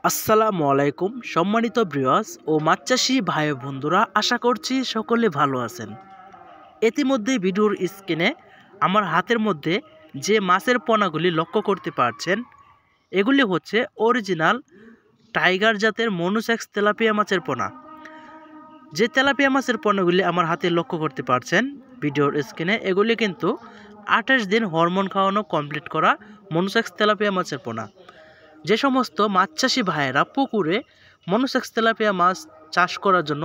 আসসালামু আলাইকুম সম্মানিত ভিউয়ার্স ও মাছ চাষি ভাই বন্ধুরা, আশা করছি সকলে ভালো আছেন। ইতিমধ্যে ভিডিওর স্ক্রিনে আমার হাতের মধ্যে যে মাছের পোনাগুলি লক্ষ্য করতে পারছেন, এগুলি হচ্ছে অরিজিনাল টাইগার জাতের মনোসেক্স তেলাপিয়া মাছের পোনা। যে তেলাপিয়া মাছের পোনাগুলি আমার হাতে লক্ষ্য করতে পারছেন ভিডিওর স্ক্রিনে, এগুলি কিন্তু 28 দিন হরমোন খাওয়ানো কমপ্লিট করা মনোসেক্স তেলাপিয়া মাছের পোনা। যে সমস্ত মাছ চাষি ভাইয়েরা পুকুরে মনোসেক্স তেলাপিয়া মাছ চাষ করার জন্য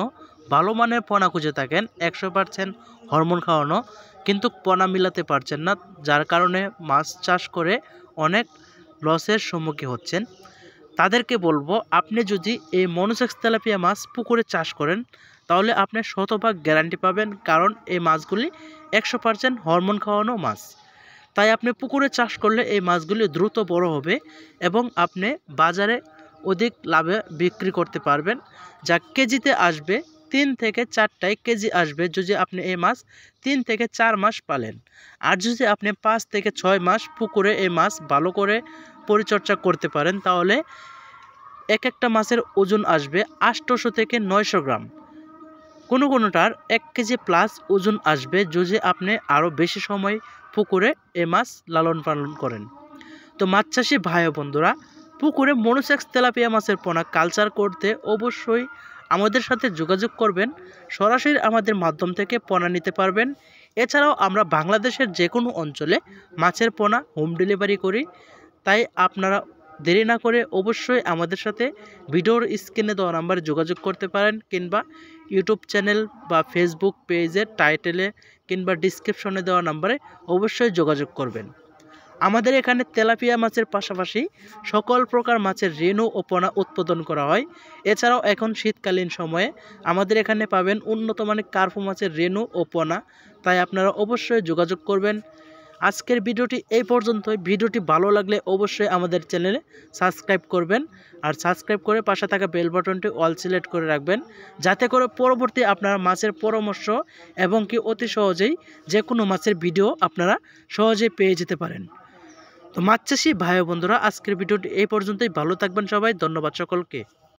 ভালো মানের পোনা খুঁজে থাকেন, 100% হরমোন খাওয়ানো, কিন্তু পোনা মিলাতে পারছেন না, যার কারণে মাছ চাষ করে অনেক লসের সম্মুখীন হচ্ছেন, তাদেরকে বলবো, আপনি যদি এই মনোসেক্স তেলাপিয়া মাছ পুকুরে চাষ করেন তাহলে আপনি শতভাগ গ্যারান্টি পাবেন, কারণ এই মাছগুলি 100% হরমোন খাওয়ানো মাছ। তাই আপনি পুকুরে চাষ করলে এই মাছগুলি দ্রুত বড় হবে এবং আপনি বাজারে অধিক লাভে বিক্রি করতে পারবেন, যা কেজিতে আসবে 3 থেকে 4 কেজি আসবে যদি আপনি এই মাছ 3 থেকে 4 মাস পালেন। আর যদি আপনি 5 থেকে 6 মাস পুকুরে এই মাছ ভালো করে পরিচর্যা করতে পারেন, তাহলে এক একটা মাছের ওজন আসবে 800 থেকে 900 গ্রাম। কোনোটার 1 কেজি প্লাস ওজন আসবে যদি আপনি আরও বেশি সময় পুকুরে এ মাছ লালন পালন করেন। তো মাছ চাষি ভাই বন্ধুরা, পুকুরে মনোসেক্স তেলাপিয়া মাছের পোনা কালচার করতে অবশ্যই আমাদের সাথে যোগাযোগ করবেন। সরাসরি আমাদের মাধ্যম থেকে পোনা নিতে পারবেন। এছাড়াও আমরা বাংলাদেশের যে কোনো অঞ্চলে মাছের পোনা হোম ডেলিভারি করি। তাই আপনারা দেরি না করে অবশ্যই আমাদের সাথে ভিডিওর স্ক্রিনে দেওয়া নাম্বারে যোগাযোগ করতে পারেন, কিংবা ইউটিউব চ্যানেল বা ফেসবুক পেজের টাইটেলে কিংবা ডিসক্রিপশনে দেওয়া নাম্বারে অবশ্যই যোগাযোগ করবেন। আমাদের এখানে তেলাপিয়া মাছের পাশাপাশি সকল প্রকার মাছের রেণু ও পোনা উৎপাদন করা হয়। এছাড়াও এখন শীতকালীন সময়ে আমাদের এখানে পাবেন উন্নত মানের কার্পু মাছের রেণু ও পোনা। তাই আপনারা অবশ্যই যোগাযোগ করবেন। আজকের ভিডিওটি এই পর্যন্তই। ভিডিওটি ভালো লাগলে অবশ্যই আমাদের চ্যানেলে সাবস্ক্রাইব করবেন, আর সাবস্ক্রাইব করে পাশে থাকা বেল বাটনটি অল সিলেক্ট করে রাখবেন, যাতে করে পরবর্তী আপনারা মাছের পরামর্শ এবং কি অতি সহজেই যে কোনো মাছের ভিডিও আপনারা সহজেই পেয়ে যেতে পারেন। তো মাছ চাষি ভাই বন্ধুরা, আজকের ভিডিওটি এই পর্যন্তই। ভালো থাকবেন সবাই। ধন্যবাদ সকলকে।